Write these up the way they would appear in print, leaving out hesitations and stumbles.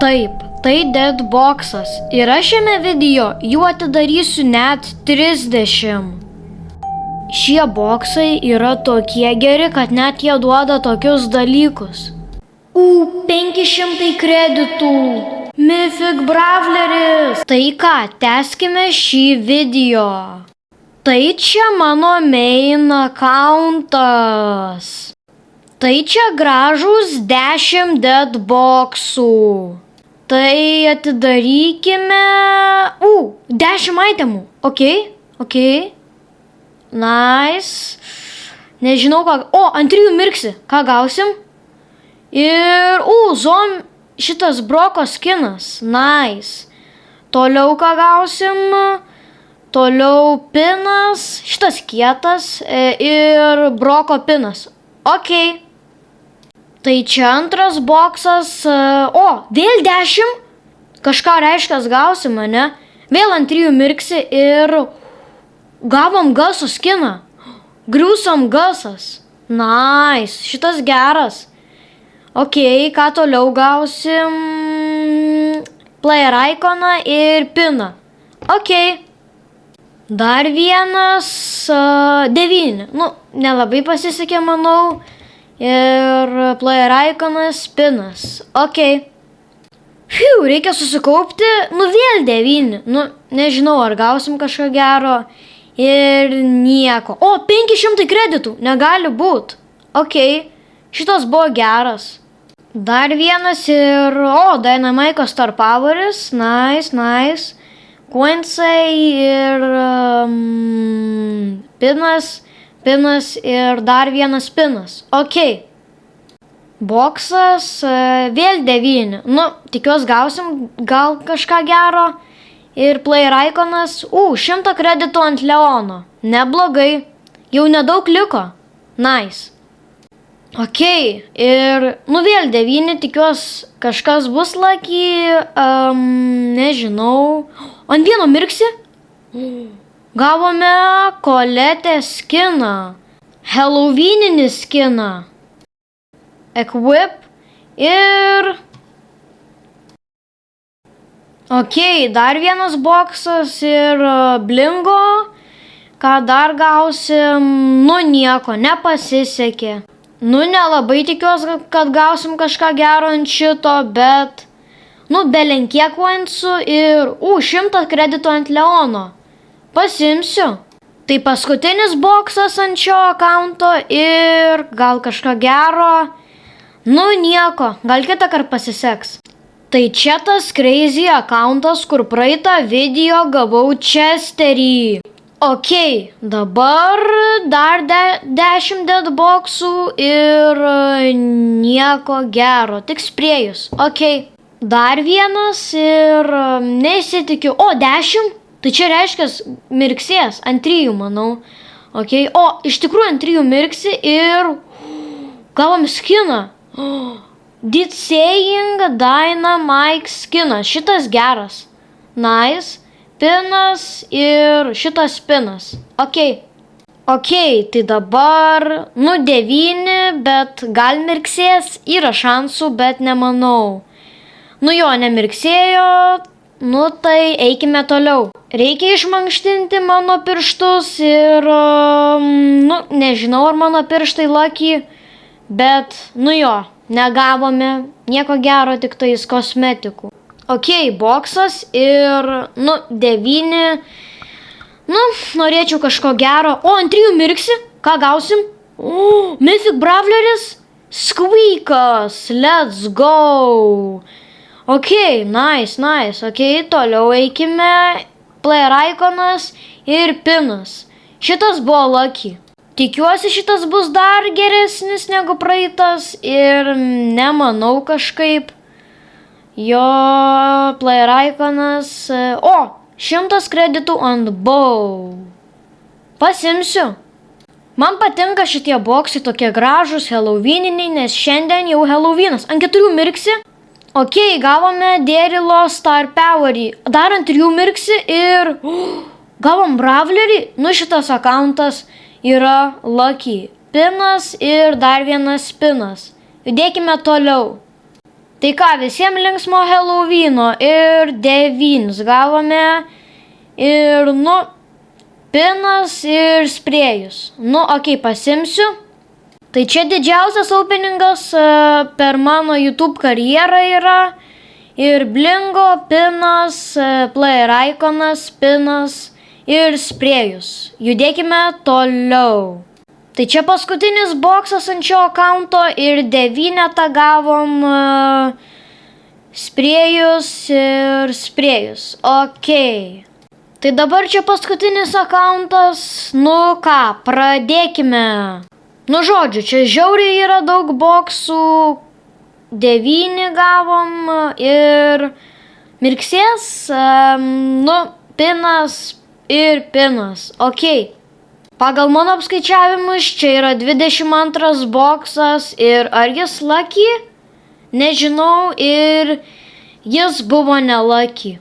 Taip, tai Deadboxas. Ir aš šiame video jų atidarysiu net 30. Šie boksai yra tokie geri, kad net jie duoda tokius dalykus. 500 kreditų. Mythic Brawleris. Tai ką, tęskime šį video. Tai čia mano main accountas. Tai čia gražus 10 Deadboxų. Tai atidarykime... 10 itemų. Ok. Nice. Nežinau ką... ant 3 mirksi. Ką gausim? Ir... šitas Broko skinas. Nice. Toliau ką gausim? Toliau pinas. Šitas kietas. Ir Broko pinas. Ok. Tai čia antras boksas. Vėl 10? Kažką reiškias gausim, ne? Vėl ant 3 mirksi ir gavom Gaso skiną. Gruesome Gasas. Nice. Šitas geras. Ok, ką toliau gausim? Player iconą ir piną. Ok. Dar vienas 9. Nelabai pasisekė, manau. Ir player iconas, pinas. Ok. Reikia susikaupti. Vėl 9. Nežinau, ar gausim kažką gero. Ir nieko. 500 kreditų. Negali būt. Ok. Šitas buvo geras. Dar vienas ir... Dynamite Star Poweris. Nice. Coinsai ir... Pinas ir dar vienas pinas. Ok. Boksas vėl 9. Tikiuosi gausim gal kažką gero. Ir player iconas. 100 kreditų ant Leono. Neblogai. Jau nedaug liko. Nice. Ok. Ir vėl 9. Tikiuosi kažkas bus lucky. Nežinau. Ant 1 mirksi? Gavome Koletę skiną. Halloweeninį skiną. Equip. Ir... Ok, dar vienas boksas ir blingo. Ką dar gausim? Nieko, nepasisekė. Nelabai tikiuosi, kad gausim kažką gero ant šito, bet... belenkiek coinsų ir... 100 kreditų ant Leono. Pasimsiu. Tai paskutinis boksas ant šio accounto ir gal kažką gero. Nieko, gal kitą kartą pasiseks. Tai čia tas crazy accountas, kur praeitą video gavau Chesterį. Ok, dabar dar 10 Deadboxų ir nieko gero, tik sprėjus. Ok, dar vienas ir nesitikiu. 10? Tai čia reiškia mirksės ant 3, manau. Ok, iš tikrųjų ant 3 mirksi ir gavom skiną. Did saying Dynamite skinas. Šitas geras. Nice. Pinas ir šitas pinas. Ok, tai dabar, 9, bet gal mirksės. Yra šansų, bet nemanau. Nemirksėjo. Tai eikime toliau. Reikia išmankštinti mano pirštus ir, nežinau, ar mano pirštai lucky, bet, negavome nieko gero, tik tais kosmetikų. Ok, boksas ir, 9. Norėčiau kažko gero. ant 3 mirksi. Ką gausim? Mythic Brawleris. Squeakas. Let's go. Ok, nice. Ok, toliau eikime. Player iconas ir pinas. Šitas buvo lucky. Tikiuosi šitas bus dar geresnis negu praeitas ir nemanau kažkaip. Jo, player iconas. 100 kreditų ant bow. Pasimsiu. Man patinka šitie boksai tokie gražus, halloweeniniai, nes šiandien jau Halloweenas. Ant 4 mirksi. Ok, gavome Darylo Star Powerį. Dar ant 3 mirksi ir... gavom Brawlerį. Šitas accountas yra lucky. Pinas ir dar vienas pinas. Judėkime toliau. Tai ką, visiems linksmo Helovyno ir 9 gavome ir, pinas ir sprėjus. Okei, pasimsiu. Tai čia didžiausias openingas per mano YouTube karjerą yra. Ir blingo, pinas, player iconas, pinas ir sprėjus. Judėkime toliau. Tai čia paskutinis boksas ant šio akaunto ir 9 gavom sprėjus ir sprėjus. Okei. Tai dabar čia paskutinis akauntas. Ką, pradėkime. Žodžiu, čia žiauriai yra daug boksų. 9 gavom ir mirksės, pinas ir pinas. Okei. Pagal mano apskaičiavimus čia yra 22 boksas ir ar jis lucky? Nežinau ir jis buvo ne lucky.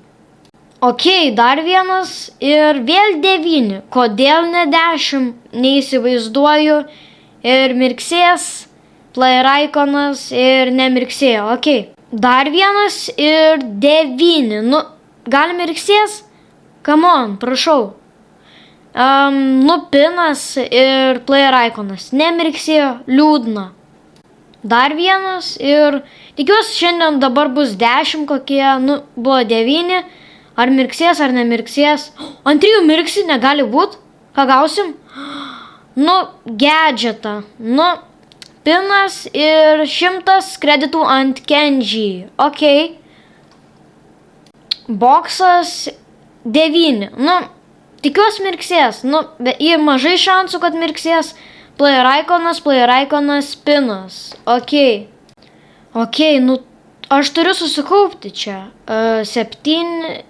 Okei, dar vienas ir vėl 9. Kodėl ne 10? Neįsivaizduoju. Ir mirksės, player iconas ir nemirksėjo. Okei. Dar vienas ir 9. Gal mirksės? Come on, prašau. Pinas ir player iconas. Nemirksėjo, liūdna. Dar vienas ir tikiuosi šiandien dabar bus 10 kokie, buvo 9. Ar mirksės, ar nemirksės. Ant 3 mirksi, negali būt. Ką gausim? Gadgetą. Pinas ir 100 kreditų ant Kenji. Okei. Boksas 9. Tikiuosi mirksės. Bet yra mažai šansų, kad mirksės. Player iconas, pinas. Okei. Aš turiu susikaupti čia. 7.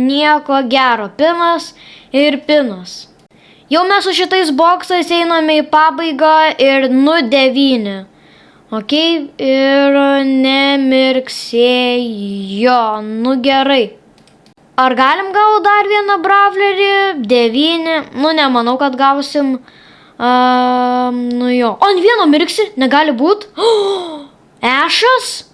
Nieko gero. Pinas ir pinas. Jau mes su šitais boksais einame į pabaigą ir 9. Okei, ir nemirksėjo. Gerai. Ar galim gauti dar vieną brawlerį? 9. Nemanau, kad gausim. Jo. Ant vieno mirksi? Negali būt. Ešas?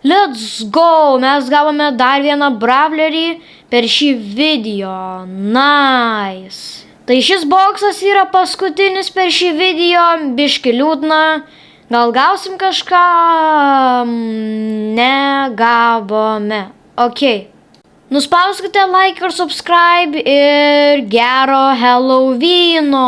Let's go. Mes gavome dar vieną brawlerį per šį video. Nice. Tai šis boksas yra paskutinis per šį video, biški liūdna. Gal gausim kažką? Negavome. Okei. Nuspauskite like ir subscribe ir gero Helovyno.